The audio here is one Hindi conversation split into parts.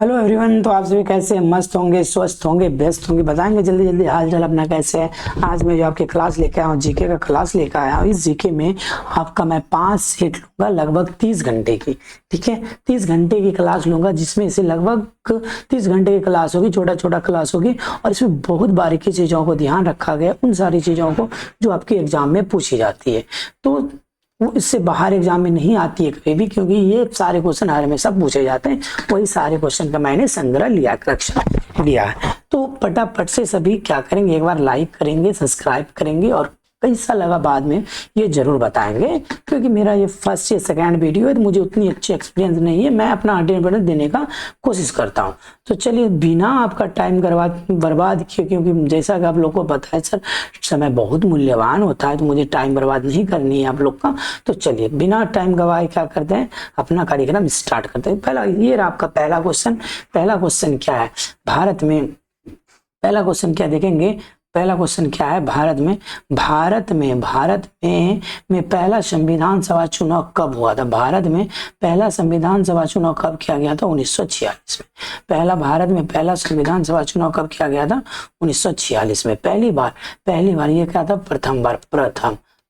Hello everyone. तो आप सभी कैसे हैं? मस्त होंगे, स्वस्थ होंगे, बेस्ट होंगे। बताएंगे जल्दी जल्दी हाल चाल अपना कैसे है। आज मैं जो आपकी क्लास लेके आया हूँ, जीके का क्लास लेकर आया हूँ। इस जीके में आपका मैं 5 सेट लूंगा, लगभग 30 घंटे की। ठीक है, 30 घंटे की क्लास लूंगा, जिसमें से लगभग 30 घंटे की क्लास होगी, छोटा छोटा क्लास होगी। और इसमें बहुत बारीकी चीजों को ध्यान रखा गया, उन सारी चीजों को जो आपके एग्जाम में पूछी जाती है। तो वो इससे बाहर एग्जाम में नहीं आती है कभी भी, क्योंकि ये सारे क्वेश्चन हर हमेशा पूछे जाते हैं। वही सारे क्वेश्चन का मैंने संग्रह लिया है। तो फटाफट से सभी क्या करेंगे, एक बार लाइक करेंगे, सब्सक्राइब करेंगे, और कैसा लगा बाद में ये जरूर बताएंगे। क्योंकि मेरा ये फर्स्ट या सेकंड वीडियो है, तो मुझे उतनी अच्छी एक्सपीरियंस नहीं है। मैं अपना 100% देने का कोशिश करता हूँ। तो चलिए, बिना आपका टाइम बर्बाद किए, क्योंकि जैसा कि आप लोग को पता है सर, समय बहुत मूल्यवान होता है, तो मुझे टाइम बर्बाद नहीं करनी है आप लोग का। तो चलिए, बिना टाइम गवाए क्या करते हैं, अपना कार्यक्रम स्टार्ट करते हैं। पहला ये रहा आपका पहला क्वेश्चन। पहला क्वेश्चन क्या है, भारत में पहला क्वेश्चन क्या देखेंगे। पहला क्वेश्चन क्या है, भारत में पहला संविधान सभा चुनाव कब हुआ था। भारत में पहला संविधान सभा चुनाव कब किया गया था? 1946 में। भारत में पहला संविधान सभा चुनाव कब किया गया था? 1946 में। पहली बार ये क्या था?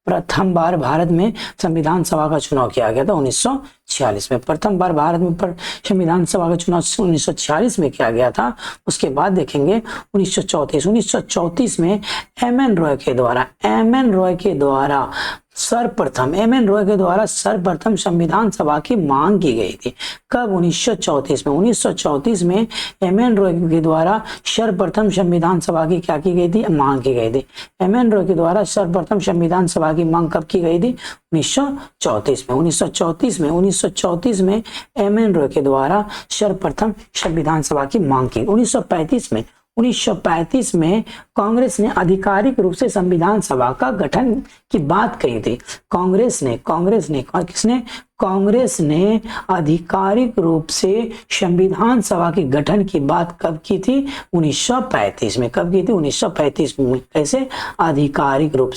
प्रथम बार भारत में संविधान सभा का चुनाव किया गया था 1946 में। प्रथम बार भारत में संविधान सभा का चुनाव 1946 में किया गया था। उसके बाद देखेंगे 1934 में एम एन रॉय के द्वारा सर्वप्रथम संविधान सभा की मांग की गई थी। कब? 1934 में एम एन रॉय के द्वारा सर्वप्रथम संविधान सभा की क्या की गई थी? मांग की गई थी। एम एन रॉय के द्वारा सर्वप्रथम संविधान सभा की मांग कब की गई थी? 1934 में एम एन रॉय के द्वारा सर्वप्रथम संविधान सभा की मांग की। 1935 में कांग्रेस ने आधिकारिक रूप से संविधान सभा का गठन की बात कही थी। कांग्रेस ने आधिकारिक रूप से संविधान सभा के गठन की बात कब की थी? 1935 में। कब की थी? 1935 में। कैसे? आधिकारिक रूप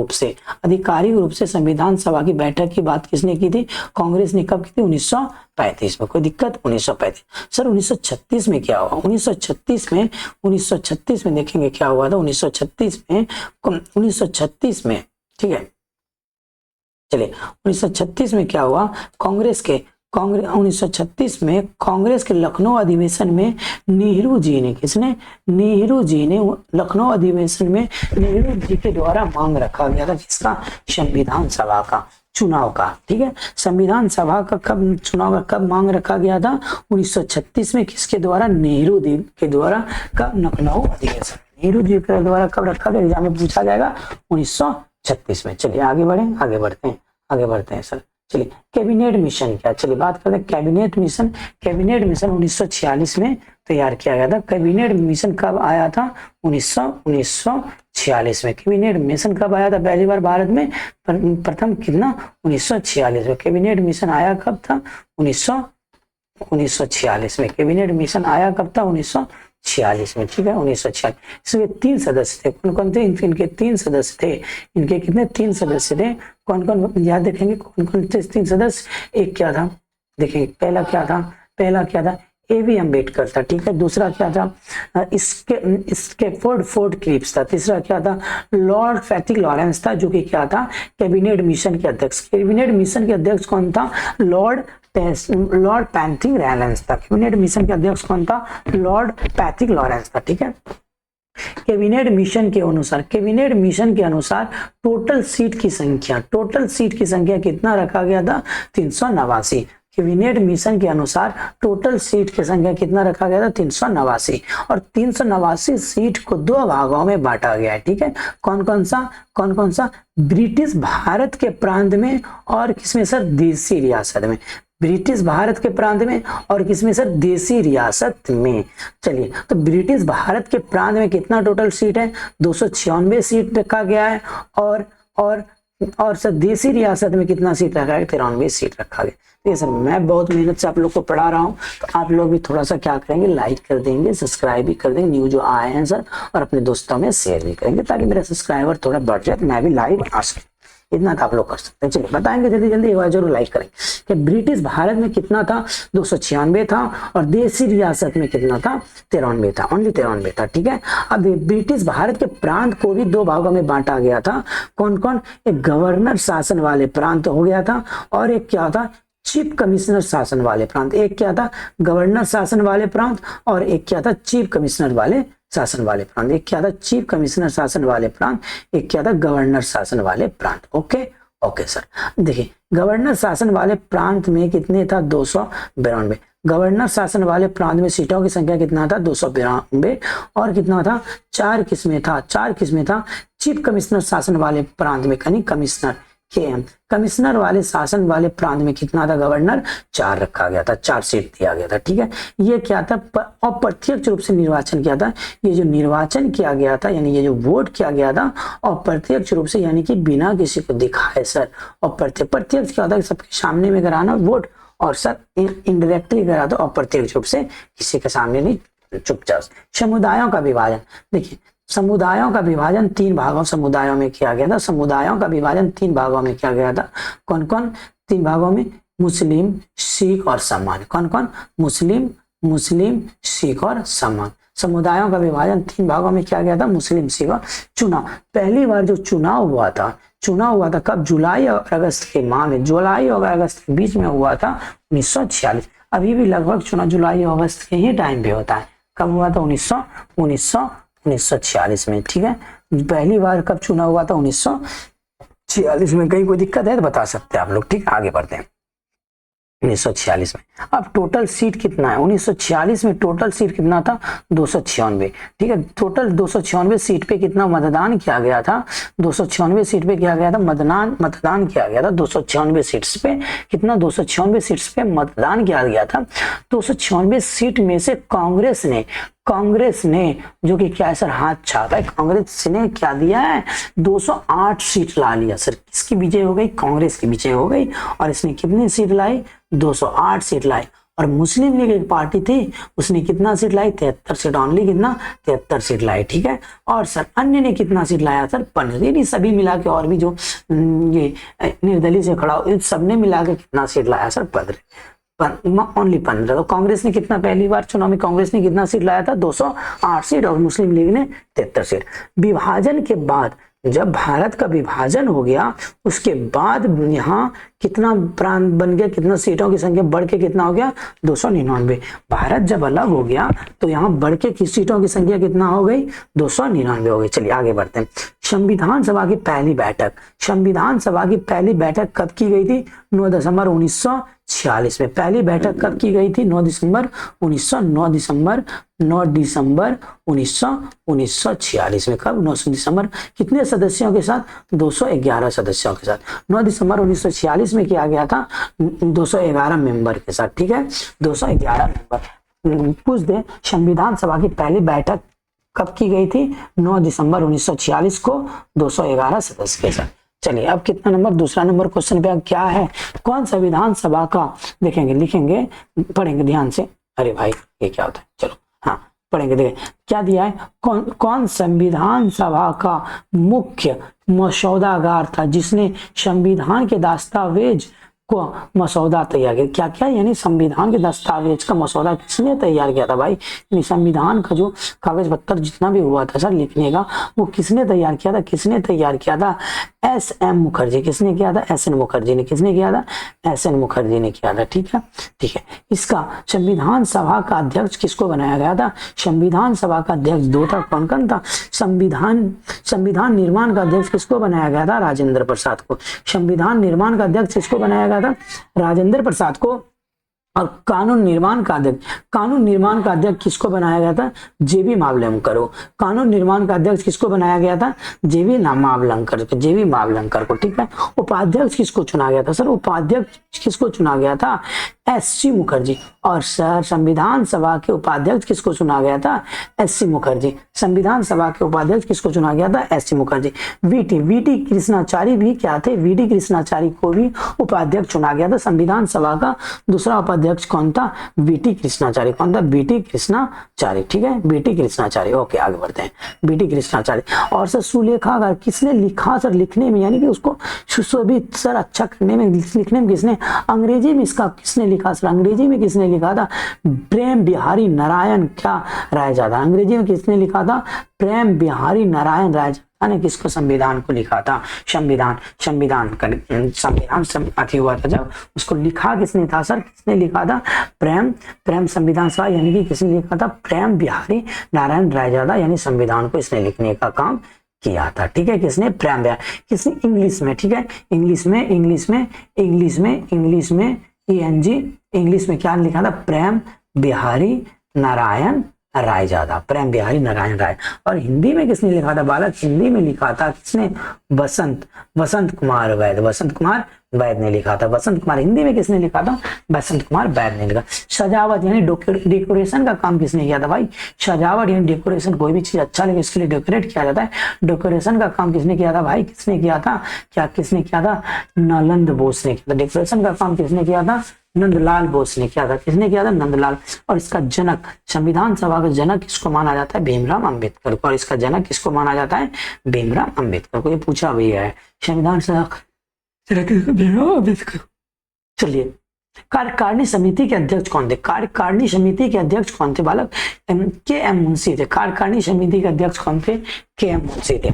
से संविधान सभा की बैठक की बात किसने की थी? कांग्रेस ने। कब की थी? 1935 में। कोई दिक्कत? 1935। सर 1936 में क्या हुआ? 1936 में देखेंगे क्या हुआ था। 1936 में ठीक है, चलिए 1936 में क्या हुआ। 1936 में कांग्रेस के लखनऊ अधिवेशन में नेहरू जी ने लखनऊ अधिवेशन में नेहरू जी के द्वारा मांग रखा गया था किसका? संविधान सभा का चुनाव का। ठीक है, संविधान सभा का चुनाव का कब मांग रखा गया था? 1936 में। किसके द्वारा? नेहरू जी के द्वारा। कब? लखनऊ अधिवेशन नेहरू जी के द्वारा कब रखा गया? एग्जाम में पूछा जाएगा 1936 में। चलिए आगे बढ़ते हैं सर। चलिए, कैबिनेट मिशन क्या? चलिए बात करते हैं कैबिनेट मिशन। कैबिनेट मिशन 1946 में तैयार किया गया था। कैबिनेट मिशन कब आया था? 1946 में। कैबिनेट मिशन कब आया था पहली बार भारत में? प्रथम कितना? 1946 में। कैबिनेट मिशन आया कब था? 1946 में। कैबिनेट मिशन आया कब था? 1946 में। ठीक है, 1946। इसमें 3 सदस्य थे। कौन कौन थे? इनके 3 सदस्य थे। इनके कितने? 3 सदस्य थे। कौन कौन याद देखेंगे? कौन कौन थे 3 सदस्य? एक क्या था देखेंगे, पहला क्या था? A.V. अम्बेडकर था। ठीक है, दूसरा क्या था? इसके फोर्ड क्लिप्स था। तीसरा क्या था? लॉर्ड फैथिक लॉरेंस था, जो कि क्या था? कैबिनेट मिशन के अध्यक्ष। कैबिनेट मिशन के अध्यक्ष कौन था? लॉर्ड पैथिक लॉरेंस था। कैबिनेट मिशन के अध्यक्ष कौन था? लॉर्ड पैथिक लॉरेंस था। ठीक है, कैबिनेट मिशन के अनुसार टोटल सीट की संख्या कितना रखा गया था? 389। कैबिनेट मिशन के अनुसार टोटल सीट की संख्या कितना रखा गया था? 389। और 389 सीट को 2 भागों में बांटा गया है। ठीक है, कौन कौन सा? ब्रिटिश भारत के प्रांत में और किसमें सर? देसी रियासत में। ब्रिटिश भारत के प्रांत में और किसमें सर? देसी रियासत में। चलिए, तो ब्रिटिश भारत के प्रांत में कितना टोटल सीट है? 296 सीट रखा गया है। और सर देसी रियासत में कितना सीट रखा है? 93 सीट रखा गया। ठीक है सर, मैं बहुत मेहनत से आप लोग को पढ़ा रहा हूँ, तो आप लोग भी थोड़ा सा क्या करेंगे, लाइक कर देंगे, सब्सक्राइब भी कर देंगे, न्यू जो आए हैं सर, और अपने दोस्तों में शेयर भी करेंगे, ताकि मेरा सब्सक्राइबर थोड़ा बढ़ जाए, मैं भी लाइव आ सकूं। इतना तो आप लोग कर सकते हैं। चलिए बताएंगे जल्दी जल्दी, एक बार जरूर लाइक करें कि ब्रिटिश भारत में कितना था, 296 था, और देसी रियासत में कितना था, 93 था, ओनली 93 था। ठीक है, अब ब्रिटिश भारत के प्रांत को भी दो भागों में बांटा गया था। कौन कौन? एक गवर्नर शासन वाले प्रांत हो गया था, और एक क्या था, चीफ कमिश्नर शासन वाले प्रांत। एक क्या था, गवर्नर शासन वाले प्रांत, और एक क्या था, चीफ कमिश्नर वाले शासन वाले प्रांत। एक क्या था, चीफ कमिश्नर शासन वाले प्रांत, एक क्या था, गवर्नर शासन वाले प्रांत। ओके ओके सर, देखिए गवर्नर शासन वाले प्रांत में कितने था, 292। गवर्नर शासन वाले प्रांत में सीटों की संख्या कितना था, 292, और कितना था, 4 किस्में था, 4 किस्में था। चीफ कमिश्नर शासन वाले प्रांत में कमिश्नर KM, कमिश्नर वाले शासन वाले प्रांत में कितना था, गवर्नर 4 रखा गया था, 4 सीट दिया गया था। ठीक है, ये क्या था, अप्रत्यक्ष रूप से निर्वाचन किया था। ये जो निर्वाचन किया गया था, यानी ये जो वोट किया गया था अप्रत्यक्ष रूप से, यानी कि बिना किसी को दिखाए सर। और प्रत्यक्ष क्या होता है, सबके सामने में कराना वोट, और सर इनडायरेक्टली करा तो अप्रत्यक्ष रूप से किसी के सामने नहीं, चुपचाप। समुदायों का विभाजन, देखिए समुदायों का विभाजन 3 भागों समुदायों में किया गया था। समुदायों का विभाजन 3 भागों में किया गया था। कौन कौन? 3 भागों में, मुस्लिम, सिख और सामान्य। कौन कौन? मुस्लिम, सिख और सामान्य। समुदायों का विभाजन 3 भागों में किया गया था, मुस्लिम, सिख और चुनाव। पहली बार जो चुनाव हुआ था कब? जुलाई और अगस्त के माह में, जुलाई और अगस्त के बीच में हुआ था 1946। अभी भी लगभग चुनाव जुलाई और अगस्त के ही टाइम पे होता है। कब हुआ था? 1946 में। ठीक है, पहली बार कब चुनाव हुआ था? 1946 में। कहीं कोई दिक्कत है तो बता सकते हैं आप लोग। ठीक है, आगे बढ़ते हैं। 1946 में अब टोटल सीट कितना है? 1946 में टोटल सीट कितना था? 296। ठीक है, टोटल 296 सीट पे कितना मतदान किया गया था? 296 सीट पे किया गया था मतदान किया गया था। 296 सीट्स पे कितना? 296 सीट्स पे मतदान किया गया था। 296 सीट में से कांग्रेस ने जो कि क्या है सर, हाथ छाप है, कांग्रेस ने क्या दिया है, 208 सीट ला लिया सर। किसकी विजय हो गई? कांग्रेस की विजय हो गई। और इसने कितनी सीट लाई? 208 सीट लाई। और मुस्लिम लीग एक पार्टी थी, उसने कितना सीट लाई? 73 सीट, ओनली कितना? 73 सीट लाई। ठीक है, और सर अन्य ने कितना सीट लाया सर? 15। यानी सभी मिला के, और भी जो ये निर्दलीय से खड़ा हो, सबने मिला के कितना सीट लाया सर? 15, ओनली 15। तो कांग्रेस ने कितना, पहली बार चुनाव में कांग्रेस ने कितना सीट लाया था? 208 सीट, और मुस्लिम लीग ने 73 सीट। विभाजन के बाद, जब भारत का विभाजन हो गया, उसके बाद यहाँ कितना प्रांत बन गया, कितना सीटों की संख्या बढ़ के कितना हो गया? 299। भारत जब अलग हो गया तो यहाँ बढ़ के किस सीटों की संख्या कितना हो गई? 299 हो गई। चलिए आगे बढ़ते हैं। संविधान सभा की पहली बैठक, संविधान सभा की पहली बैठक कब की गई थी? 9 दिसंबर 1946 में। पहली बैठक कब की गई थी? 9 दिसंबर 1946 में। कब? 9 दिसंबर। कितने सदस्यों के साथ? 211 सदस्यों के साथ। 9 दिसंबर 1946 में किया गया था, 211 मेंबर के साथ। ठीक है, 211 मेंबर। पूछ दे, संविधान सभा की पहली बैठक कब की गई थी? 9 दिसंबर 1946 को, 211 सदस्य के साथ। चलिए अब कितना नंबर? दूसरा नंबर क्वेश्चन पे क्या है? कौन संविधान सभा का, देखेंगे, लिखेंगे, पढ़ेंगे ध्यान से। अरे भाई ये क्या होता है? चलो हाँ पढ़ेंगे, देखें क्या दिया है। कौन संविधान सभा का मुख्य मसौदागार था, जिसने संविधान के दस्तावेज को मसौदा तैयार किया? क्या क्या? यानी संविधान के दस्तावेज का मसौदा किसने तैयार किया था भाई? यानी संविधान का जो कागज पत्तर जितना भी हुआ था सर लिखने का, वो किसने तैयार किया था? किसने तैयार किया था? S.M. मुखर्जी। किसने किया था? S.N. मुखर्जी ने। किसने किया था? S.N. मुखर्जी ने किया था। ठीक है, ठीक है। इसका संविधान सभा का अध्यक्ष किसको बनाया गया था? संविधान सभा का अध्यक्ष 2 था। कौन कौन था? संविधान निर्माण का अध्यक्ष किसको बनाया गया था? राजेंद्र प्रसाद को। संविधान निर्माण का अध्यक्ष किसको बनाया गया था? राजेंद्र प्रसाद को। और कानून निर्माण का अध्यक्ष किसको बनाया गया था? JB मावलंकर को। कानून निर्माण का अध्यक्ष किसको बनाया गया था? JB मावलंकर को। ठीक है, उपाध्यक्ष किसको चुना गया था सर? उपाध्यक्ष किसको चुना गया था? एस.सी. मुखर्जी। और संविधान सभा के उपाध्यक्ष किसको चुना गया था? एस.सी. मुखर्जी। संविधान सभा के उपाध्यक्ष किसको चुना गया था? एस.सी. मुखर्जी। वीटी कृष्णाचारी भी क्या थे? वीटी कृष्णाचारी को भी उपाध्यक्ष चुना गया था। संविधान सभा का दूसरा उपाध्यक्ष कौन था? वीटी कृष्णाचारी। कौन था? वीटी कृष्णाचारी। ठीक है, वीटी कृष्णाचारी। ओके, आगे बढ़ते हैं। वीटी कृष्णाचारी। और सर सुलेखागार किसने लिखा? सर लिखने में यानी कि उसको सुशोभित सर अच्छा करने में, लिखने में किसने? अंग्रेजी में इसका किसने लिखा? सर अंग्रेजी में किसने लिखा था? प्रेम बिहारी नारायण क्या रायजादा। अंग्रेजी में किसने लिखा था? प्रेम बिहारी नारायण रायजादा ने किसको? संविधान को लिखा था। संविधान अति हुआ था जब, उसको लिखा किसने था? सर किसने लिखा था? प्रेम संविधान सभा यानी कि किसने लिखा था? प्रेम बिहारी नारायण रायजादा, यानी संविधान को इसने लिखने का काम किया था। ठीक है, किसने? प्रेम बिहारी। किसने? इंग्लिश में। ठीक है, इंग्लिश में ENG, इंग्लिश में क्या लिखा था? प्रेम बिहारी नारायण रायजादा। प्रेम बिहारी नारायण राय। और हिंदी में किसने लिखा था बालक? हिंदी में लिखा था किसने? वसंत कुमार वैद। वसंत कुमार वैद ने लिखा था। वसंत कुमार। हिंदी में किसने लिखा था? वसंत कुमार वैद ने लिखा। सजावट यानी डेकोरेशन का काम किसने किया था भाई? सजावट यानी डेकोरेशन, कोई भी चीज अच्छा लगे इसके लिए डेकोरेट किया जाता है। डेकोरेशन का काम किसने किया था भाई? किसने किया था? क्या किसने किया था? नंद बोस ने किया था। डेकोरेशन का काम किसने किया था? नंदलाल बोस ने किया था। किसने किया था? नंदलाल। और इसका जनक, संविधान सभा का जनक किसको माना जाता है? भीमराव अंबेडकर को। और इसका जनक किसको माना जाता है? भीमराव अंबेडकर को। ये पूछा भी है संविधान सभा भीमराव अंबेडकर। चलिए, कार्यकारिणी समिति के अध्यक्ष कौन थे? कार्यकारिणी समिति के अध्यक्ष कौन थे बालक? KM मुंशी थे। कार्यकारिणी समिति के अध्यक्ष कौन थे? KM मुंशी थे।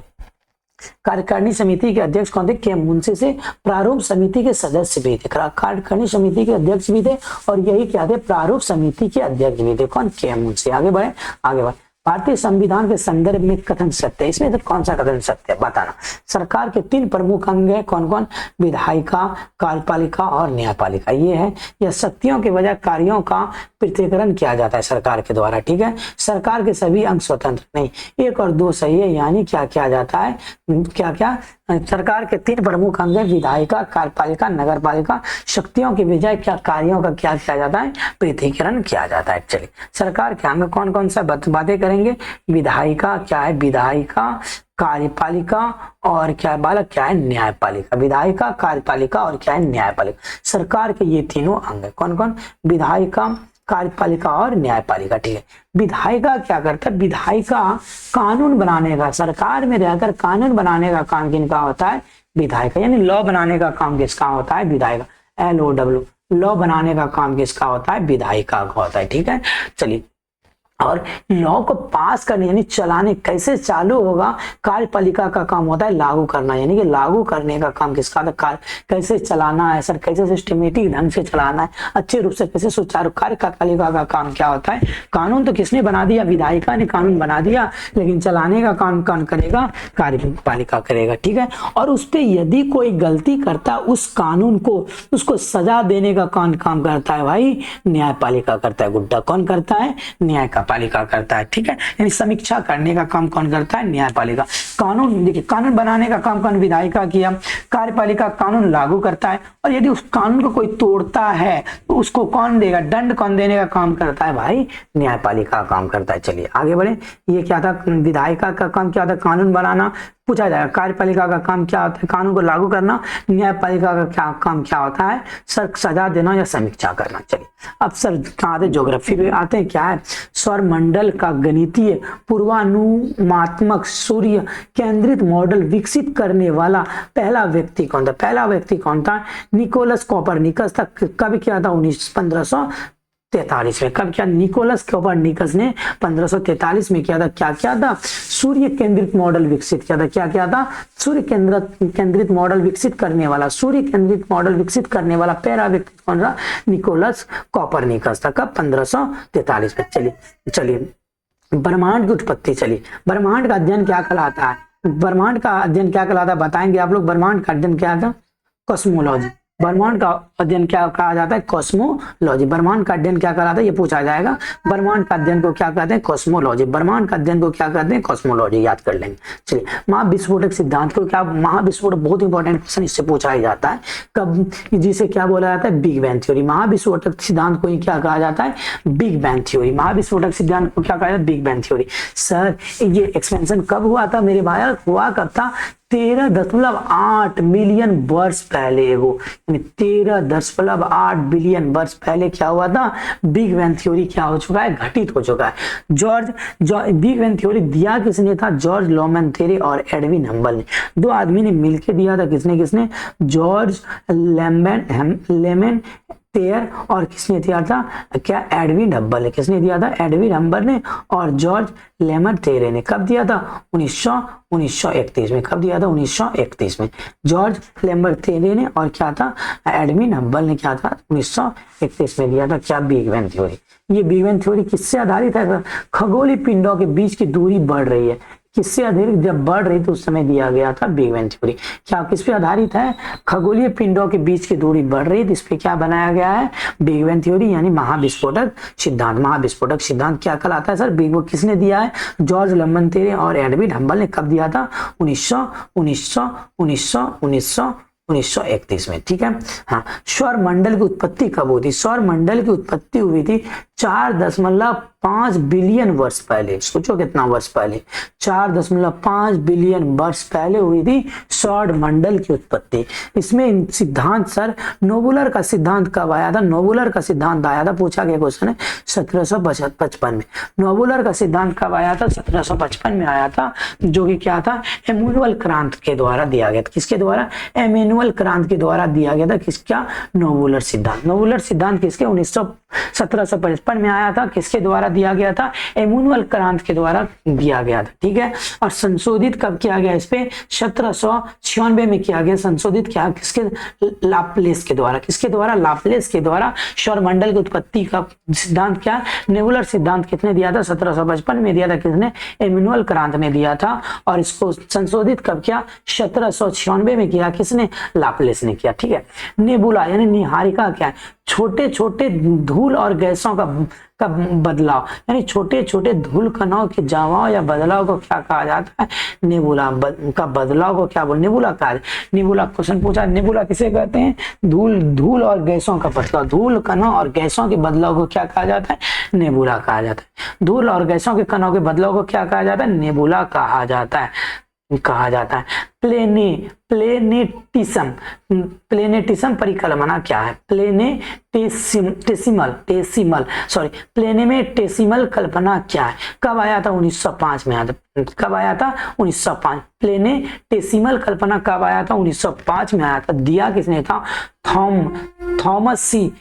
कार्यकारिणी समिति के अध्यक्ष कौन थे? KM मुंशी से। प्रारूप समिति के सदस्य भी थे। कार्यकारिणी समिति के अध्यक्ष भी थे और यही क्या थे? प्रारूप समिति के अध्यक्ष भी थे। कौन? KM मुंशी। आगे बढ़े। भारतीय संविधान के संदर्भ में कथन सत्य है। इसमें तो कौन सा कथन सत्य है बताना। सरकार के 3 प्रमुख अंग है। कौन कौन? विधायिका, कार्यपालिका और न्यायपालिका। ये है, यह शक्तियों के बजाय कार्यों का पृथक्करण किया जाता है सरकार के द्वारा। ठीक है, सरकार के सभी अंग स्वतंत्र नहीं, 1 और 2 सही है। यानी क्या किया जाता है? क्या सरकार के 3 प्रमुख अंग है, विधायिका, कार्यपालिका, नगरपालिका। शक्तियों के बजाय क्या कार्यों का क्या किया जाता है? पृथक्करण किया जाता है। चलिए, सरकार के अंग कौन कौन सा बातें करेंगे? विधायिका क्या है? विधायिका, कार्यपालिका और क्या है बालक? क्या है? न्यायपालिका। विधायिका, कार्यपालिका और क्या है? न्यायपालिका। सरकार के ये तीनों अंग है। कौन कौन? विधायिका, कार्यपालिका और न्यायपालिका। ठीक है, विधायिका क्या करता है? विधायिका कानून बनाने का, सरकार में रहकर कानून बनाने का काम किनका होता है? विधायिका। यानी लॉ बनाने का काम किसका होता है? विधायिका। LOW, लॉ बनाने का काम किसका होता है? विधायिका का होता है। ठीक है, चलिए, और लॉ को पास करने यानी चलाने कैसे चालू होगा? कार्यपालिका का काम होता है लागू करना, यानी कि लागू करने का काम किसका था? कैसे चलाना है सर, कैसे सिस्टमेटिक ढंग से चलाना है, अच्छे रूप से कैसे सुचारू। कार्यपालिका का काम क्या होता है? कानून तो किसने बना दिया? विधायिका ने कानून बना दिया, लेकिन चलाने का काम कौन करेगा? कार्यपालिका करेगा। ठीक है, और उस पर यदि कोई गलती करता है उस कानून को, उसको सजा देने का कौन काम करता है भाई? न्यायपालिका करता है। गुड्डा कौन करता है? न्यायपालिका करता है। ठीक है, यानी समीक्षा करने का काम कौन करता है? न्यायपालिका। कानून, देखिए, कानून बनाने का काम कौन? विधायिका किया। कार्यपालिका कानून लागू करता है, और यदि उस कानून को कोई तोड़ता है तो उसको कौन देगा? दंड कौन देने का काम करता है भाई? न्यायपालिका काम करता है। चलिए आगे बढ़े। ये क्या था? विधायिका का काम क्या था? कानून बनाना। पूछा जाएगा कार्यपालिका का काम क्या होता है? कानून को लागू करना। न्यायपालिका का क्या काम क्या होता है? सर सजा देना या समीक्षा करना। चलिए, अब सर कहाँ आते? ज्योग्राफी पे आते हैं। क्या है? सौरमंडल का गणितीय पूर्वानुमात्मक सूर्य केंद्रित मॉडल विकसित करने वाला पहला व्यक्ति कौन था? पहला व्यक्ति कौन था? निकोलस कोपरनिकस था। कब किया था? 1543 में। कब किया? निकोलस कोपरनिकस ने 1543 में किया था। क्या किया था? सूर्य केंद्रित मॉडल विकसित किया था। क्या किया था? सूर्य केंद्रित मॉडल विकसित करने वाला, सूर्य केंद्रित मॉडल विकसित करने वाला पहला व्यक्ति कौन था? निकोलस कोपरनिकस था। कब? 1543 में। चलिए, ब्रह्मांड की उत्पत्ति। चलिए, ब्रह्मांड का अध्ययन क्या कहलाता है? ब्रह्मांड का अध्ययन क्या कहलाता है बताएंगे आप लोग? ब्रह्मांड का अध्ययन क्या था? कॉस्मोलॉजी। ब्रह्मांड का अध्ययन क्या कहा जाता है? कॉस्मोलॉजी। ब्रह्मांड का अध्ययन क्या कहलाता है? ये पूछा जाएगा। ब्रह्मांड का अध्ययन को क्या कहते हैं? कॉस्मोलॉजी। ब्रह्मांड का अध्ययन को क्या कहते हैं? कॉस्मोलॉजी। याद कर लेंगे। चलिए, महाविस्फोटक सिद्धांत को क्या, महाविस्फोटक बहुत इंपॉर्टेंट क्वेश्चन इससे पूछा ही जाता है। कब, जिसे क्या बोला जाता है? Big bang theory. महाविस्फोटक सिद्धांत को ही क्या कहा जाता है? Big bang theory. महाविस्फोटक सिद्धांत को क्या कहा जाता है? Big bang theory. सर ये एक्सपेंशन कब हुआ था मेरे भाई? हुआ कब था? 13.8 मिलियन वर्ष पहले। वो 13.8 बिलियन वर्ष पहले क्या हुआ था? बिग बैंग थ्योरी क्या हो चुका है? घटित हो चुका है। बिग बैंग थ्योरी दिया किसने था? जॉर्ज लॉमेंटेरे और एडविन हम्बल ने। दो आदमी ने मिलकर दिया था। किसने किसने? जॉर्ज लेमेन तेयर और किसने दिया था? क्या? एडविन हब्बल ने। किसने दिया था? एडविन हब्बल ने और जॉर्ज लेमन तेरे ने। कब दिया था? 1931 में। कब दिया था? 1931 में। जॉर्ज लेमन तेरे ने और क्या था? एडविन हब्बल ने क्या था? 1931 में दिया था। क्या? Big bang theory. ये बिग बैंग थ्योरी किससे आधारित है? खगोलीय पिंडों के बीच की दूरी बढ़ रही है। किससे आधारित? जब बढ़ रही तो उस समय दिया गया था बिग बैंग थ्योरी। क्या किस पे आधारित है? खगोलीय पिंडों के बीच की दूरी बढ़ रही है, इस पे क्या बनाया गया है? बिग बैंग थ्योरी, यानी महाविस्फोटक सिद्धांत। महाविस्फोटक सिद्धांत क्या कहलाता है सर? बिग, वो किसने दिया है? जॉर्ज लॉमेंटेरे और एडविन हम्बल ने। कब दिया था? 1931 में। ठीक है। हाँ, सौर मंडल की उत्पत्ति कब हुई थी? सौर मंडल की उत्पत्ति हुई थी 4.5 बिलियन वर्ष पहले। सोचो कितना वर्ष पहले? 4.5 बिलियन वर्ष पहले हुई थी सौर मंडल की उत्पत्ति। इसमें सिद्धांत सर, नोबुलर का सिद्धांत कब आया था? नोबुलर का सिद्धांत आया था, पूछा गया क्वेश्चन है, 1755 में। नोबुलर का सिद्धांत कब आया था? 1755 में आया था, जो कि क्या था? इमैनुअल कांत के द्वारा दिया गया था। किसके द्वारा? इमैनुअल कांत के द्वारा दिया गया था। किसका? नोबुलर सिद्धांत। नोबुलर सिद्धांत किसके? 1755 में आया था। किसके द्वारा दिया गया था? इमैनुअल कांत के द्वारा दिया गया था। ठीक है। और संशोधित कब किया गया? इस पे 1796 में किया गया। संशोधित क्या? किसके? लाप्लेस के द्वारा। किसके द्वारा? लाप्लेस के द्वारा सौर मंडल की उत्पत्ति का सिद्धांत क्या? नेबुलर सिद्धांत किसने दिया था? 1755 में दिया था। किसने? इमैनुअल कांत ने दिया था। और इसको संशोधित कब किया? 1796 में किया। किसने? लाप्लेस ने किया। ठीक है। नेबुला यानी निहारिका क्या है? छोटे छोटे धूल और गैसों का बदलाव, यानी छोटे छोटे धूल कणाओं के जमाव या बदलाव को क्या कहा जाता है? नेबुला का बदलाव को क्या बोल? नेबुला कहा। नेबुला क्वेश्चन पूछा, नेबुला किसे कहते हैं? धूल और गैसों का बदलाव, धूल कणों और गैसों के बदलाव को क्या कहा जाता है? नेबुला कहा जाता है। धूल और गैसों के कणों के बदलाव को क्या कहा जाता है? नेबुला कहा जाता है। प्लेनेटिज्म परिकल्पना क्या है? प्लेनेमेटेसिमल कल्पना क्या है? कब आया था? 1905 में आया था। कब आया था? 1905। प्लेनेटेसिमल कल्पना कब आया था? 1905 में आया था। दिया किसने था? थॉमस सी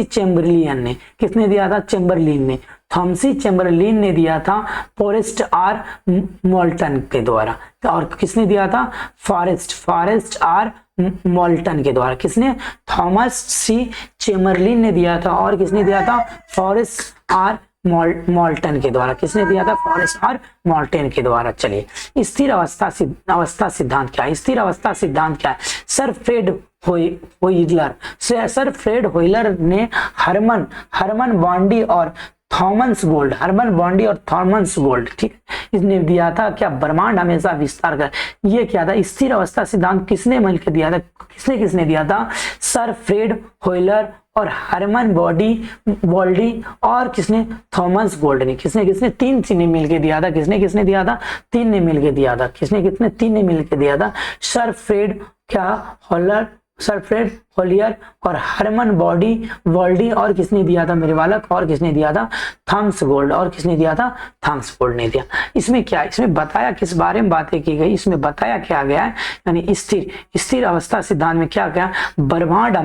चैम्बरलिन ने। किसने दिया था? चैम्बरलिन ने। थॉमसी चैम्बरलिन ने दिया था फॉरेस्ट आर मोल्टन के द्वारा। और किसने दिया था? फॉरेस्ट आर मोल्टन के द्वारा। किसने? थॉमस सी चैम्बरलिन ने दिया था। और किसने दिया था? फॉरेस्ट आर मोल्टन के द्वारा। किसने दिया था? फॉरेस्ट आर मोल्टन के द्वारा। चलिए, स्थिर अवस्था सिद्धांत क्या है? स्थिर अवस्था सिद्धांत क्या है? सर फ्रेड होइलर ने हरमन बॉन्डी और थॉमस गोल्ड, ठीक, इसने दिया था क्या? ब्रह्मांड हमेशा विस्तार कर। ये क्या था? स्थिर अवस्था सिद्धांत किसने मिलकर दिया था? किसने दिया था? सर फ्रेड होइलर और हरमन बॉल्डी और किसने? थॉमस गोल्ड ने। किसने? तीन ने मिलकर दिया था। किसने दिया था? तीन ने मिलकर दिया था। तीन ने मिलकर दिया था। सर फ्रेड होलियर और हरमन बॉल्डी और किसने दिया था मेरे बालक? और किसने दिया था? Thomas gold. और किसने दिया था? थॉमस गोल्ड ने दिया। इसमें क्या? इसमें बताया किस बारे में बातें की गई? इसमें बताया क्या गया है? यानी स्थिर अवस्था सिद्धांत में क्या गया? ब्रह्मांड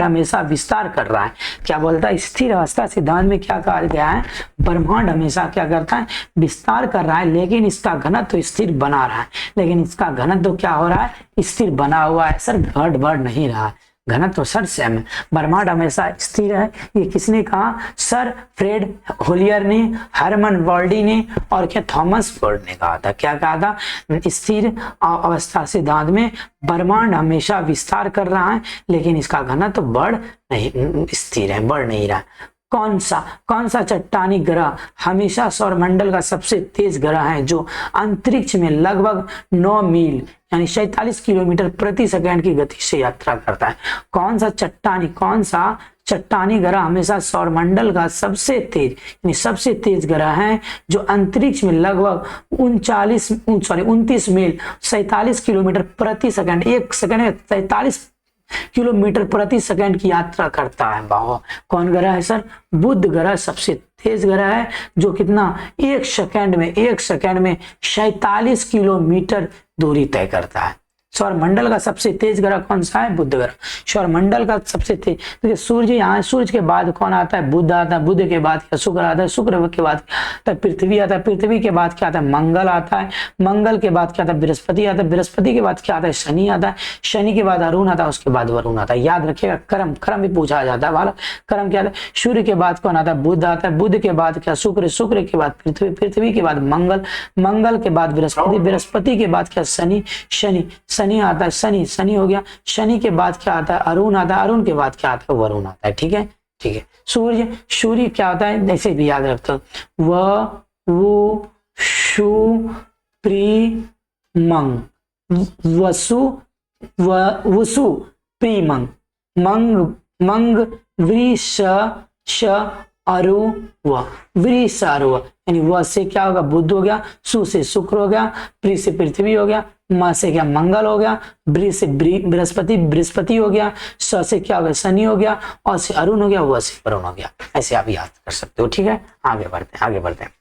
हमेशा विस्तार कर रहा है। क्या बोलता है? स्थिर अवस्था सिद्धांत में क्या कहा गया है? ब्रह्मांड हमेशा क्या करता है? विस्तार कर रहा है, लेकिन इसका घनत्व तो स्थिर बना रहा है। लेकिन इसका घनत्व तो क्या हो रहा है? स्थिर बना हुआ है सर, घट बढ़ नहीं रहा है। घनत्व सर सेम है, ब्रह्मांड हमेशा स्थिर है। ये किसने कहा? सर फ्रेड होलियर ने, हरमन वर्डी ने और क्या थॉमस बोल्ट ने कहा था। क्या कहा था? स्थिर अवस्था सिद्धांत में ब्रह्मांड हमेशा विस्तार कर रहा है लेकिन इसका घनत्व बढ़ नहीं, स्थिर है, बढ़ नहीं रहा। कौन सा चट्टानी ग्रह हमेशा सौरमंडल का सबसे तेज ग्रह है जो अंतरिक्ष में लगभग 9 मील यानी 47 किलोमीटर प्रति सेकंड की गति से यात्रा करता है? कौन सा चट्टानी ग्रह हमेशा सौरमंडल का सबसे तेज ग्रह है जो अंतरिक्ष में लगभग 29 मील 47 किलोमीटर प्रति सेकंड, एक सेकंड में 47 किलोमीटर प्रति सेकंड की यात्रा करता है। वाह, कौन ग्रह है सर? बुध ग्रह सबसे तेज ग्रह है जो कितना? एक सेकंड में 47 किलोमीटर दूरी तय करता है। सौरमंडल का सबसे तेज ग्रह कौन सा है? बुध ग्रह। सौरमंडल का सबसे तेज, देखिए सूर्य यहाँ है, सूर्य के बाद कौन आता है? बुध आता है, बुध के बाद क्या? शुक्र आता है, शुक्र के बाद क्या? पृथ्वी आता है, पृथ्वी के बाद क्या आता है? मंगल आता है, मंगल के बाद क्या आता है? बृहस्पति आता है, बृहस्पति के बाद क्या आता है? शनि आता है, शनि के बाद अरुण आता है, उसके बाद वरुण आता है। याद रखिएगा, क्रम भी पूछा जाता है वाला। क्रम क्या आता है? सूर्य के बाद कौन आता है? बुध आता है, बुध के बाद क्या? शुक्र, शुक्र के बाद पृथ्वी, पृथ्वी के बाद मंगल, मंगल के बाद बृहस्पति, बृहस्पति के बाद क्या? शनि आता है, शनि हो गया। शनि के बाद क्या आता है? अरुण आता है, अरुण के बाद क्या आता है? वरुण आता है। ठीक है। सूर्य क्या होता है? ऐसे भी याद रखते हो, व शु प्री मंग, वसु प्री मंग वृष अरु व, वृष अरु यानी व से क्या होगा? बुध हो गया, सु से शुक्र हो गया, प्री से पृथ्वी हो गया, म से क्या? मंगल हो गया, बृ से बृहस्पति हो गया, स से क्या हो गया? शनि हो गया, और से अरुण हो गया, व से वरुण हो गया। ऐसे आप याद कर सकते हो। ठीक है, आगे बढ़ते हैं।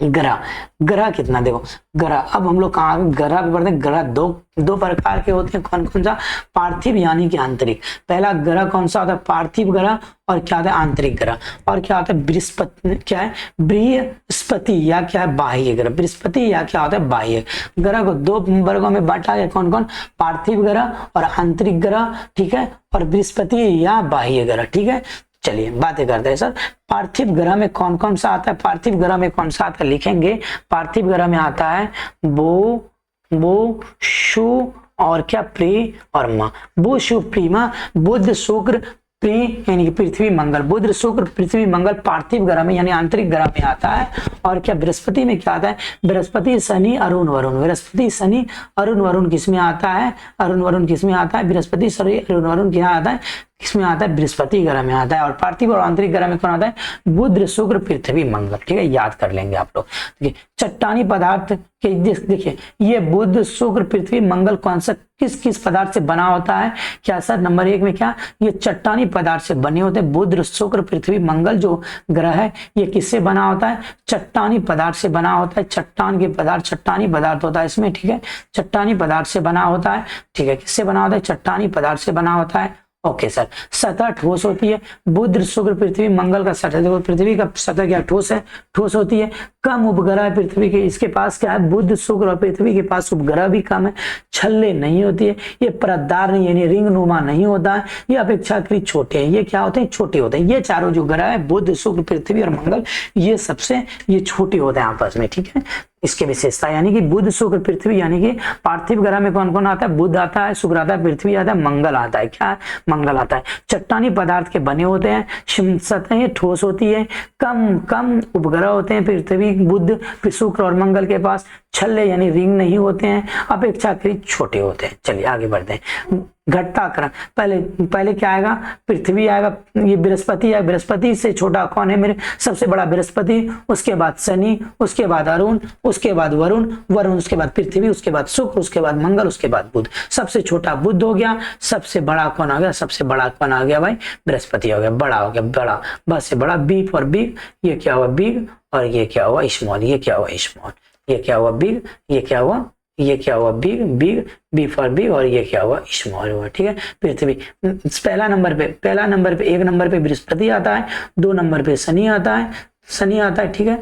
ग्रह कितना? देखो ग्रह, अब हम लोग कहाँ ग्रह पे बढ़ते हैं। ग्रह दो प्रकार के होते हैं। कौन सा? पार्थिव यानी कि आंतरिक। पहला ग्रह कौन सा होता है? पार्थिव ग्रह। और क्या होता है? आंतरिक ग्रह। और क्या होता है? बृहस्पति, क्या है? बृहस्पति या क्या है? बाह्य ग्रह। बृहस्पति या क्या होता है? बाह्य ग्रह को 2 वर्गों में बांटा गया। कौन? पार्थिव ग्रह और आंतरिक ग्रह। ठीक है, और बृहस्पति या बाह्य ग्रह। ठीक है, चलिए बातें करते हैं सर। पार्थिव ग्रह में कौन सा आता है? पार्थिव ग्रह में कौन सा आता है? लिखेंगे। पार्थिव ग्रह में आता है बो शु और क्या? प्री और मा। बो शु प्री मा, बुध शुक्र प्री यानी कि पृथ्वी मंगल, बुध शुक्र पृथ्वी मंगल पार्थिव ग्रह में यानी आंतरिक ग्रह में आता है। और क्या? बृहस्पति में क्या आता है? बृहस्पति शनि अरुण वरुण। बृहस्पति शनि अरुण वरुण किस में आता है? अरुण वरुण किस में आता है? बृहस्पति शनि अरुण वरुण क्या आता है? किसमें आता है? बृहस्पति ग्रह में आता है। और पार्थिव और आंतरिक ग्रह में कौन आता है? बुध शुक्र पृथ्वी मंगल। ठीक है, याद कर लेंगे आप लोग। देखिए चट्टानी पदार्थ के, देखिए ये बुध शुक्र पृथ्वी मंगल कौन सा किस पदार्थ से बना होता है? क्या सर? नंबर 1 में क्या? ये चट्टानी पदार्थ से बने होते हैं। बुध शुक्र पृथ्वी मंगल जो ग्रह है ये किससे बना होता है? चट्टानी पदार्थ से बना होता है। चट्टान के पदार्थ, चट्टानी पदार्थ होता है इसमें। ठीक है, चट्टानी पदार्थ से बना होता है। ठीक है, किससे बना होता है? चट्टानी पदार्थ से बना होता है। Okay sir. सतह ठोस होती है। बुध शुक्र पृथ्वी मंगल का सतह, देखो पृथ्वी का सतह क्या? ठोस है, ठोस होती है। कम उपग्रह है पृथ्वी के, इसके पास क्या है? बुध शुक्र और पृथ्वी के पास उपग्रह भी कम है। छल्ले नहीं होती है। ये परतदार नहीं यानी रिंग नुमा नहीं होता है। ये अपेक्षाकृत छोटे हैं। ये क्या होते हैं? छोटे होते हैं। ये चारों जो ग्रह है बुध शुक्र पृथ्वी और मंगल ये सबसे ये छोटे होते हैं आपस में। ठीक है, इसके विशेषता यानी कि बुध शुक्र पृथ्वी यानी कि पार्थिव ग्रह में कौन आता है? बुध आता है, शुक्र आता है, पृथ्वी आता है, मंगल आता है। क्या? मंगल आता है। चट्टानी पदार्थ के बने होते हैं। सतह ठोस होती है। कम उपग्रह होते हैं पृथ्वी बुध शुक्र और मंगल के पास। छल्ले यानी रिंग नहीं होते हैं। अपेक्षाकृत छोटे होते हैं। चलिए आगे बढ़ते हैं। घटता क्रम, पहले क्या आएगा? पृथ्वी आएगा, ये बृहस्पति है। बृहस्पति से छोटा कौन है मेरे? सबसे बड़ा बृहस्पति, उसके बाद शनि, उसके बाद अरुण, उसके बाद वरुण, उसके बाद पृथ्वी, उसके बाद शुक्र, उसके बाद मंगल, उसके बाद बुध। सबसे छोटा बुध हो गया। सबसे बड़ा कौन आ गया? सबसे बड़ा कौन आ गया भाई? बृहस्पति हो गया। बड़ा हो गया, बड़ा, बस से बड़ा। बी फॉर बिग, ये क्या हुआ? बिग। और ये क्या हुआ? स्मॉल। ये क्या हुआ? स्मॉल। ये क्या हुआ? बिग। ये क्या हुआ? ये क्या हुआ? बिग। B for big. और ये क्या हुआ? स्मॉल हुआ। ठीक है, पृथ्वी पहला नंबर पे 1 नंबर पे बृहस्पति आता है। 2 नंबर पे शनि आता है। ठीक है,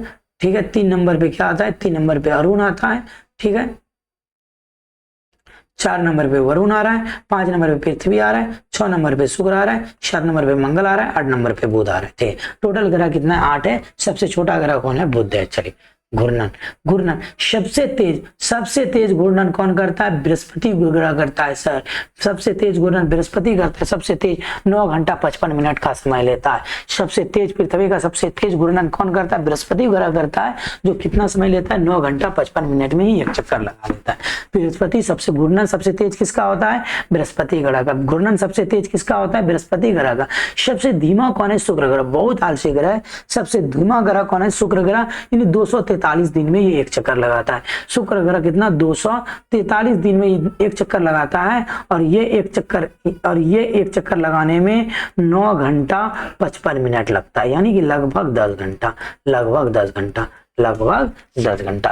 3 नंबर पे क्या आता है? 3 नंबर पे अरुण आता है। ठीक है, 4 नंबर पे वरुण आ रहा है, 5 नंबर पे पृथ्वी आ रहा है, 6 नंबर पे शुक्र आ रहा है, 7 नंबर पे मंगल आ रहा है, 8 नंबर पे बुध आ रहा है। ठीक है, टोटल ग्रह कितना है? 8 है। सबसे छोटा ग्रह कौन है? बुध है। चलिए, घूर्णन, घूर्णन सबसे तेज घूर्णन कौन करता है? बृहस्पति ग्रह करता है सर। सबसे तेज घूर्णन बृहस्पति करता है। सबसे तेज 9 घंटा 55 मिनट का समय लेता है। सबसे तेज पृथ्वी का सबसे तेज घूर्णन कौन करता है? बृहस्पति ग्रह करता है, जो कितना समय लेता है? 9 घंटा 55 मिनट में ही एक चक्कर लगा लेता है। बृहस्पति सबसे घूर्णन सबसे तेज किसका होता है? बृहस्पति ग्रह का। घूर्णन सबसे तेज किसका होता है? बृहस्पति ग्रह का। सबसे धीमा कौन है? शुक्र ग्रह। बहुत आलसी ग्रह है। सबसे धीमा ग्रह कौन है? शुक्र ग्रह। 243 दिन में ये एक चक्कर लगाता है। शुक्र ग्रह कितना? 243 दिन में एक चक्कर लगाता है, और ये एक चक्कर लगाने में 9 घंटा 55 मिनट लगता है, यानी कि लगभग 10 घंटा।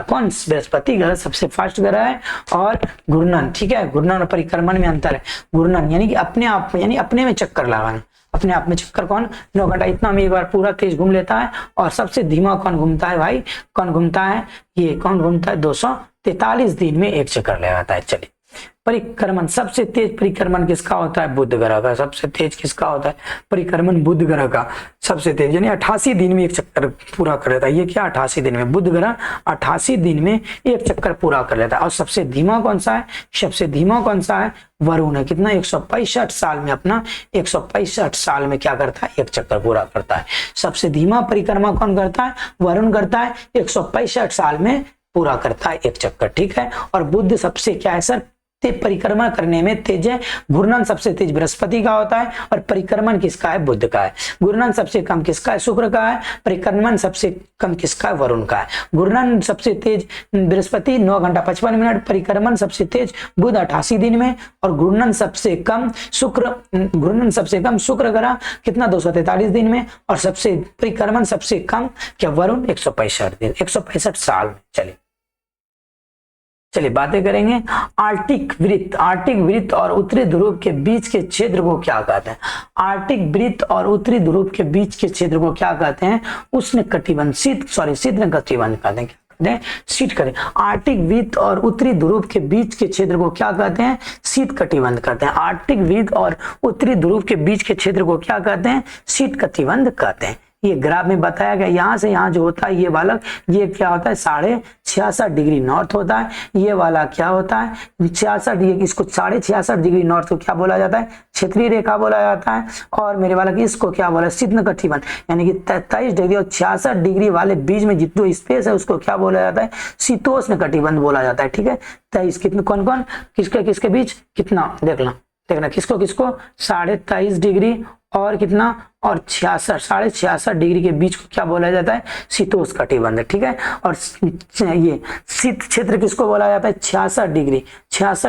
कौन? बृहस्पति ग्रह सबसे फास्ट ग्रह है। और घूर्णन, ठीक है, घूर्णन और परिक्रमण में अंतर है। घूर्णन यानी कि अपने में चक्कर लगाना, अपने आप में चक्कर। कौन? 9 घंटा, इतना में एक बार पूरा तेज घूम लेता है। और सबसे धीमा कौन घूमता है भाई? कौन घूमता है? ये कौन घूमता है? 243 दिन में एक चक्कर लगाता है। चलिए, परिक्रमण, सबसे तेज परिक्रमण किसका होता है? बुध ग्रह का। सबसे तेज किसका होता है? परिक्रमण बुध ग्रह का सबसे तेज, यानी 88 दिन में एक चक्कर पूरा कर लेता है। ये क्या? 88 दिन में। बुध ग्रह 88 दिन में एक चक्कर पूरा कर लेता है। और सबसे धीमा कौन सा है? सबसे धीमा कौन सा है? वरुण है। कितना? 165 साल में, अपना 165 साल में क्या करता है? एक चक्कर पूरा करता है। सबसे धीमा परिक्रमा कौन करता है? वरुण करता है। 165 साल में पूरा करता है एक चक्कर। ठीक है, और बुध सबसे क्या है सर? परिक्रमा करने में तेज है। घूर्णन सबसे तेज बृहस्पति का होता है, और परिक्रमण किसका है? बुध का है। घूर्णन सबसे कम किसका है? शुक्र का है। परिक्रमण सबसे कम किसका है? वरुण का है। घूर्णन सबसे तेज बृहस्पति 9 घंटा 55 मिनट, परिक्रमण सबसे तेज बुध 88 दिन में, और घूर्णन सबसे कम शुक्र ग्रह कितना? 243 दिन में, और सबसे परिक्रमण सबसे कम क्या? वरुण 165 साल में। चलिए बातें करेंगे। आर्टिक वृत्त और उत्तरी ध्रुव के बीच के क्षेत्र को क्या कहते हैं? आर्टिक वृत्त और उत्तरी ध्रुव के बीच के क्षेत्र को क्या कहते हैं? शीतकटिबंध कहते हैं। आर्टिक वृत्त और उत्तरी ध्रुव के बीच के क्षेत्र को क्या कहते हैं? शीतकटिबंध कहते हैं। आर्टिक वृत्त और उत्तरी ध्रुव के बीच के क्षेत्र को क्या कहते हैं? शीतकटिबंध कहते हैं। ये ग्राफ में बताया गया, यहाँ से यहाँ जो होता है ये वाला, ये क्या होता है? 66.5 डिग्री नॉर्थ होता है। ये वाला क्या होता है? 66, इसको 66.5 डिग्री नॉर्थ को क्या बोला जाता है? क्षेत्रीय रेखा बोला जाता है। और मेरे वाला की इसको क्या बोला? शीतल कटिबंध, यानी कि 43 डिग्री और 66 डिग्री वाले बीच में जितना स्पेस है उसको क्या बोला जाता है? शीतोष्ण कटिबंध बोला जाता है। ठीक है, 23 कितने कौन कौन किसके बीच कितना देखना किसको 23.5 डिग्री और कितना और 66 डिग्री के बीच को क्या बोला जाता है? शीतोष्ण कटिबंध। ठीक है, और ये शीत क्षेत्र किसको बोला जाता है? 66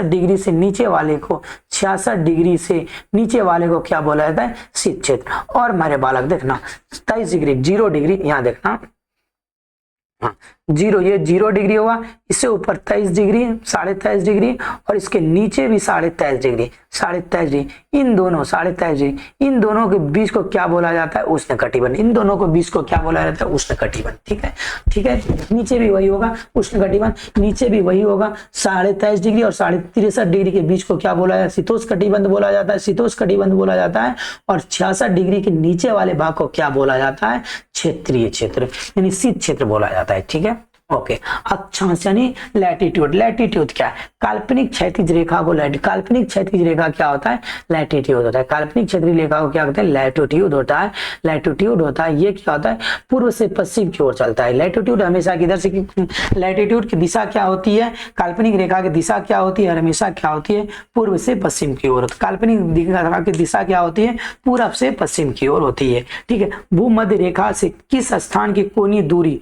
डिग्री से नीचे वाले को 66 डिग्री से नीचे वाले को क्या बोला जाता है? शीत क्षेत्र। और मेरे बालक देखना 23 डिग्री 0 डिग्री, यहाँ देखना जीरो, ये 0 डिग्री होगा। इससे ऊपर 23 डिग्री 23.5 डिग्री और इसके नीचे भी 23.5 डिग्री इन दोनों 23.5 डिग्री इन दोनों के बीच को क्या बोला जाता है? उष्ण कटिबंध। इन दोनों के बीच को क्या बोला जाता है? उष्ण कटिबंध। ठीक है, नीचे भी वही होगा उष्ण कटिबंध, नीचे भी वही होगा 23.5 डिग्री और 63.5 डिग्री के बीच को क्या बोला जाता है? शीतोष्ण कटिबंध बोला जाता है। शीतोष्ण कटिबंध बोला जाता है। और 66 डिग्री के नीचे वाले भाग को क्या बोला जाता है? क्षेत्रीय क्षेत्र, यानी शीत क्षेत्र बोला जाता है। ठीक है, ओके। अक्षांश यानी लैटिट्यूड क्या है? काल्पनिक क्षैतिज रेखा को काल्पनिक क्षैतिज रेखा क्या होता है? लैटिट्यूड होता है। काल्पनिक क्षैतिज रेखा को क्या कहते हैं? लैटिट्यूड होता है। ये क्या होता है? पूर्व से पश्चिम की ओर चलता है। लैटिट्यूड हमेशा किधर से? लैटिट्यूड की दिशा क्या होती है? काल्पनिक रेखा की दिशा क्या होती है? हमेशा क्या होती है? पूर्व से पश्चिम की ओर। काल्पनिक रेखा की दिशा क्या होती है? पूर्व से पश्चिम की ओर होती है। ठीक है, भूमध्य रेखा से किस स्थान की कोणीय दूरी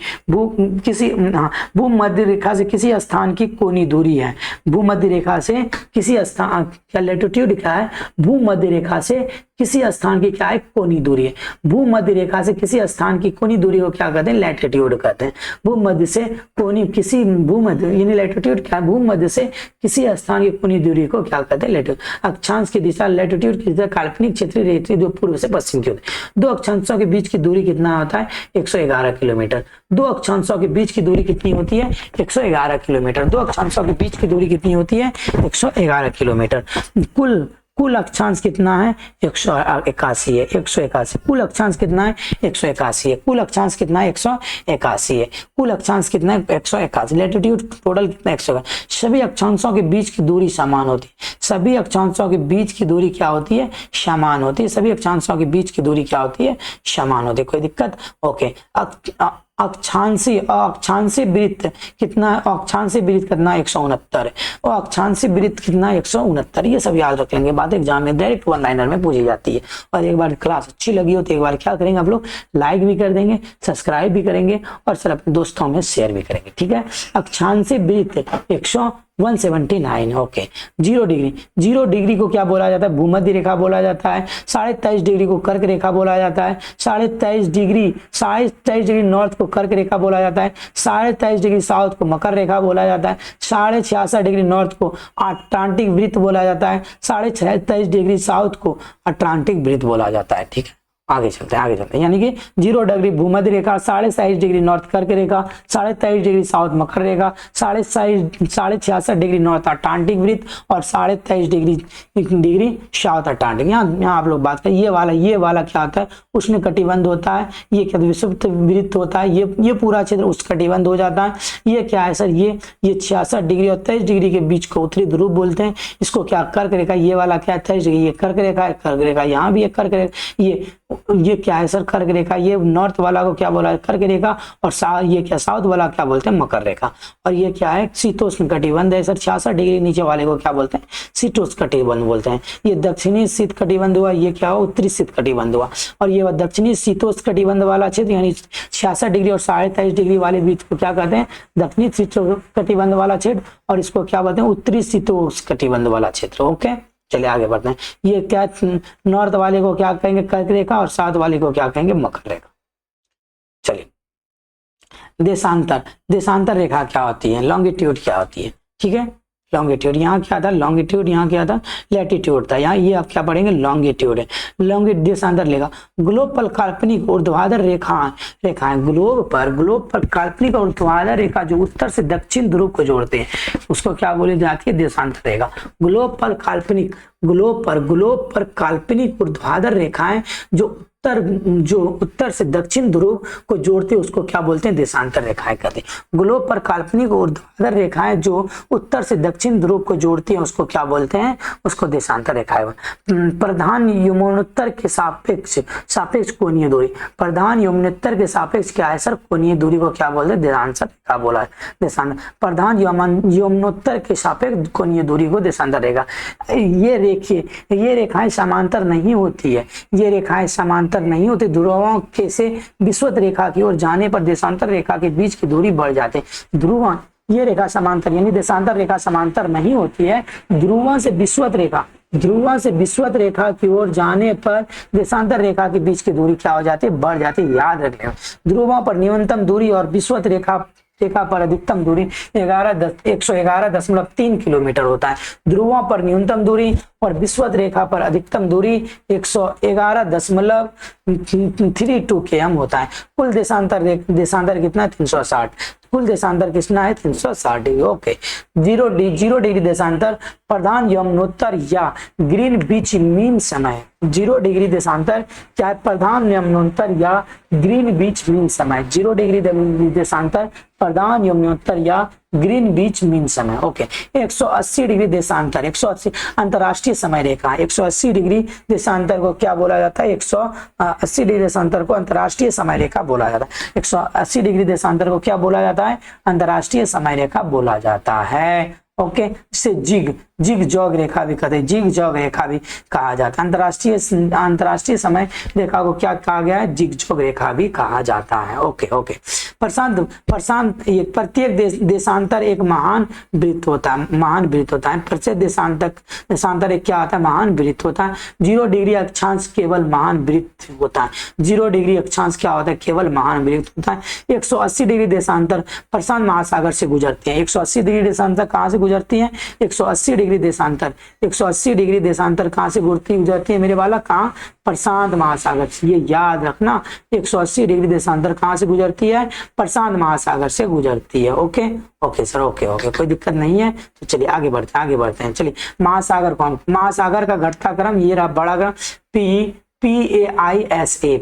भूमध्य रेखा से किसी स्थान की कोणीय दूरी है। भूमध्य रेखा से किसी स्थान, क्या लैटिट्यूड क्या है? भूमध्य रेखा से किसी स्थान की क्या है? कोणीय दूरी है। भूमध्य रेखा से किसी स्थान की कोणीय दूरी को क्या कहते हैं? लैटिट्यूड कहते हैं। भूमध्य से कोणीय किसी भूमध्य यानी लैटिट्यूड क्या है? भूमध्य से किसी स्थान की कोणीय दूरी को क्या कहते हैं? लैटिट्यूड। अक्षांश की दिशा लैटिट्यूड की दिशा काल्पनिक क्षेत्रीय रेखा जो पूर्व से पश्चिम की होती है। दो अक्षांशों के बीच की दूरी कितना होता है? 111 किलोमीटर। दो अक्षांशों के बीच की दूरी दूरी कितनी होती है? 111 किलोमीटर। दो अक्षांशों के बीच की दूरी कितनी होती है? 111 किलोमीटर। कुल अक्षांश कितना है? 181 है। 181 कुल अक्षांश कितना है? 181 है। कुल अक्षांश कितना है? 181 है। कुल अक्षांश कितना है? 181। लैटिट्यूड टोटल कितना? 181। सभी अक्षांशों के बीच की दूरी समान होती है। सभी अक्षांशों के बीच की दूरी क्या होती है? समान होती है। सभी अक्षांशों के बीच की दूरी क्या होती है? समान होती है। कोई दिक्कत? ओके। अक्षांशी वृत्त कितना है? अक्षांशी वृत्त कितना? 169 है। और अक्षांशी वृत्त कितना? 169। ये सब याद रख लेंगे, बात एग्जाम में डायरेक्ट वन लाइनर में पूछी जाती है। और एक बार क्लास अच्छी लगी हो तो एक बार क्या करेंगे आप लोग? लाइक भी कर देंगे, सब्सक्राइब भी करेंगे और सर अपने दोस्तों में शेयर भी करेंगे। ठीक है। अक्षांशी वृत्त 179। ओके। 0 डिग्री, 0 डिग्री को क्या बोला जाता है? भूमध्य रेखा बोला जाता है। 23.5 डिग्री को कर्क रेखा बोला जाता है। 23.5 डिग्री नॉर्थ को कर्क रेखा बोला जाता है। 23.5 डिग्री साउथ को मकर रेखा बोला जाता है। 66.5 डिग्री नॉर्थ को अटलांटिक वृत्त बोला जाता है। 23.5 डिग्री साउथ को अटलांटिक वृत्त बोला जाता है। ठीक है, आगे चलते हैं। यानी कि 0 डिग्री भूमध्य रेखा, 23.5 डिग्री नॉर्थ कर्क रेखा, 23.5 डिग्री साउथ मकर रेखा, 66.5 डिग्री नॉर्थ अटलांटिक वृत्त और 23.5 डिग्री साउथ अटलांटिक। यहाँ आप लोग बात करें, ये वाला क्या होता है? उष्ण कटिबंध होता है। ये क्या? विषुवत वृत्त होता है। ये पूरा क्षेत्र उष्ण कटिबंध हो जाता है। ये क्या है सर? ये 66 डिग्री और 23 डिग्री के बीच को उत्तरी ध्रुव बोलते हैं। इसको क्या? कर्क रेखा। ये वाला क्या? 23 डिग्री, ये कर्क रेखा है। कर्क रेखा यहाँ भी एक कर्क रेखा। ये क्या है सर? कर्क रेखा। ये नॉर्थ वाला को क्या बोला है? कर्क रेखा। और ये क्या? साउथ वाला क्या बोलते हैं? मकर रेखा। और ये क्या है? शीतोष्ण कटिबंध है सर। 66 डिग्री नीचे वाले को क्या बोलते हैं? शीतोष्ण कटिबंध बोलते हैं। ये दक्षिणी शीत कटिबंध हुआ। ये क्या हुआ? उत्तरी शीत कटिबंध हुआ। और ये दक्षिणी शीतोष्ण कटिबंध वाला क्षेत्र यानी 66 डिग्री और 23.5 डिग्री वाले बीच को क्या कहते हैं? दक्षिणी शीतोष्ण कटिबंध वाला क्षेत्र। और इसको क्या बोलते हैं? उत्तरी शीतोष्ण कटिबंध वाला क्षेत्र। ओके, चलिए आगे बढ़ते हैं। ये क्या? नॉर्थ वाले को क्या कहेंगे? कर्क रेखा और साउथ वाले को क्या कहेंगे? मकर रेखा। चलिए, देशांतर रेखा क्या होती है? लॉन्गिट्यूड क्या होती है? ठीक है, लॉन्गिट्यूड। यहाँ क्या था? लॉन्गिट्यूड। यहाँ क्या था? लैटिट्यूड था। यहाँ ये आप क्या पढ़ेंगे? लॉन्गिट्यूड है। देशांतर रेखा ग्लोब पर काल्पनिक ऊर्ध्वाधर रेखाएं ग्लोब पर काल्पनिक और ऊर्ध्वाधर रेखा जो उत्तर से दक्षिण ध्रुव को जोड़ते हैं उसको क्या बोली जाती है? देशांतर रेखा। ग्लोब पर काल्पनिक ऊर्ध्वाधर रेखाएं जो उत्तर से दक्षिण ध्रुव को जोड़ते हैं उसको क्या बोलते हैं? देशांतर रेखाएं कहते हैं। ग्लोब पर काल्पनिक ऊर्ध्वाधर रेखाएं जो उत्तर से दक्षिण ध्रुव को जोड़ती हैं उसको क्या बोलते हैं? उसको देशांतर रेखाएं। प्रधान यमुनोत्तर के सापेक्ष कोणीय दूरी। प्रधान यमुनोत्तर के सापेक्ष क्या है सर? कोणीय दूरी को क्या बोलते हैं? देशांतर रेखा बोला है। देशांतर। प्रधान यमुनोत्तर के सापेक्ष कोणीय दूरी को देशांतर रेखा। ये रेखाएं समांतर नहीं होती है। ये रेखाएं समांतर नहीं होती। ध्रुवों के से विषुवत रेखा की ओर जाने पर देशांतर रेखा के बीच की दूरी बढ़ जाती है। ध्रुव ये रेखा समांतर यानी देशांतर रेखा समांतर नहीं होती है। ध्रुवों से विषुवत रेखा की ओर जाने पर देशांतर रेखा के बीच की दूरी क्या हो जाती है? बढ़ जाती है। याद रख लें, ध्रुवों पर न्यूनतम दूरी और विषुवत रेखा पर अधिकतम दूरी 111.3 किलोमीटर होता है। ध्रुवों पर न्यूनतम दूरी और विषुवत रेखा पर अधिकतम दूरी 111.32 km होता है। कुल देशांतर कितना? 360। कुल देशांतर कितना है? 360 डिग्री। ओके। 0 डिग्री देशांतर प्रधान यमुनोत्तर या ग्रीन बीच मीन समय। 0 डिग्री देशांतर क्या है? प्रधान यमुनोत्तर या ग्रीन बीच मीन समय। 0 डिग्री देशांतर प्रधान यमुनोत्तर या ग्रीन बीच मीन समय। ओके। 180 डिग्री देशांतर 180 अंतरराष्ट्रीय समय रेखा। 180 डिग्री देशांतर को क्या बोला जाता है? 180 डिग्री देशांतर को अंतरराष्ट्रीय समय रेखा बोला जाता है। 180 डिग्री देशांतर को क्या बोला जाता है? अंतरराष्ट्रीय समय रेखा बोला जाता है। ओके। इसे जिग जॉग रेखा भी कहते हैं। जिग जॉग रेखा भी कहा जाता है। अंतरराष्ट्रीय समय रेखा को क्या कहा गया है? जिग जॉग रेखा भी कहा जाता है। ओके। प्रशांत ये प्रत्येक देशांतर एक महान वृत्त होता है। प्रत्येक देशांतर एक क्या होता है? महान वृत्त होता है। 0 डिग्री अक्षांश केवल महान वृत्त होता है। 0 डिग्री अक्षांश क्या होता है? केवल महान वृत्त होता है। 180 डिग्री देशांतर प्रशांत महासागर से गुजरते हैं। 180 डिग्री देशांतर कहाँ से गुजरती है? 180 डिग्री देशांतर। 180 डिग्री देशांतर कहाँ से गुजरती है मेरे वाला? कहाँ? प्रशांत महासागर से। ये याद रखना, 180 डिग्री देशांतर कहाँ से गुजरती है? प्रशांत महासागर से गुजरती है। Okay okay sir, okay okay, कोई दिक्कत नहीं है। तो चलिए आगे बढ़ते हैं। चलिए महासागर कौन? महासागर का घटता क्रम ये रहा, बड़ा क्रम PAISA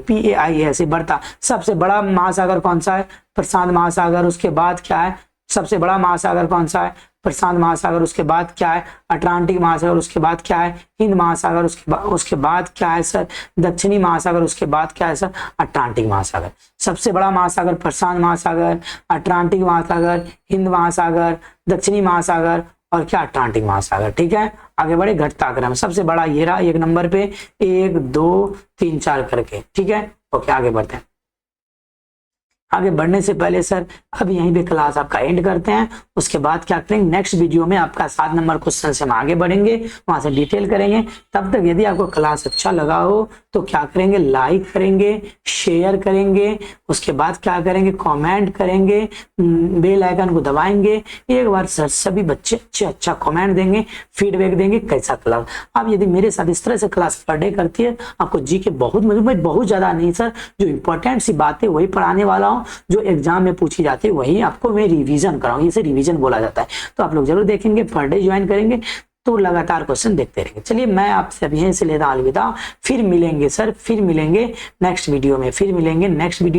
बढ़ता। सबसे बड़ा महासागर कौन सा है? प्रशांत महासागर। उसके बाद क्या है? सबसे बड़ा महासागर कौन सा है? प्रशांत महासागर। उसके बाद क्या है? अटलांटिक महासागर। उसके बाद क्या है? हिंद महासागर। उसके बाद क्या है सर? दक्षिणी महासागर। उसके बाद क्या है सर? अटलांटिक महासागर। सबसे बड़ा महासागर प्रशांत महासागर, अटलांटिक महासागर, हिंद महासागर, दक्षिणी महासागर और क्या? अटलांटिक महासागर। ठीक है, आगे बढ़े। घटता क्रम सबसे बड़ा ये रहा, एक नंबर पे 1 2 3 4 करके। ठीक है, ओके, आगे बढ़ते हैं। आगे बढ़ने से पहले सर अब यहीं पे क्लास आपका एंड करते हैं। उसके बाद क्या करेंगे, नेक्स्ट वीडियो में आपका 7 नंबर क्वेश्चन से हम आगे बढ़ेंगे, वहां से डिटेल करेंगे। तब तक यदि आपको क्लास अच्छा लगा हो तो क्या करेंगे, लाइक करेंगे, शेयर करेंगे, उसके बाद क्या करेंगे, कमेंट करेंगे, बेल आइकन को दबाएंगे। एक बार सर सभी बच्चे अच्छा कमेंट देंगे, फीडबैक देंगे कैसा क्लास। अब यदि मेरे साथ इस तरह से क्लास पर डे करती है, आपको जी के बहुत ज्यादा नहीं सर, जो इंपॉर्टेंट सी बातें वही पढ़ाने वाला हूँ, जो एग्जाम में पूछी जाती है वही आपको मैं रिवीजन कराऊंगी। इसे रिवीजन बोला जाता है। तो आप लोग जरूर देखेंगे, पर डे ज्वाइन करेंगे तो लगातार क्वेश्चन देखते रहेंगे। चलिए मैं आपसे अब यहीं से लेता हूं अलविदा। फिर मिलेंगे सर, फिर मिलेंगे नेक्स्ट वीडियो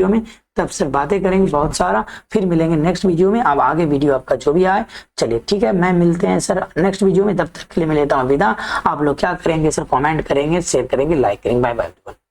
में, तब सर बातें करेंगे बहुत सारा। फिर मिलेंगे नेक्स्ट वीडियो में। अब आगे वीडियो आपका जो भी आए, चलिए ठीक है, मैं मिलते हैं सर नेक्स्ट वीडियो में। तब तक के लिए मैं लेता हूँ अलविदा। आप लोग क्या करेंगे सर, कमेंट करेंगे, शेयर करेंगे, लाइक करेंगे। Bye bye.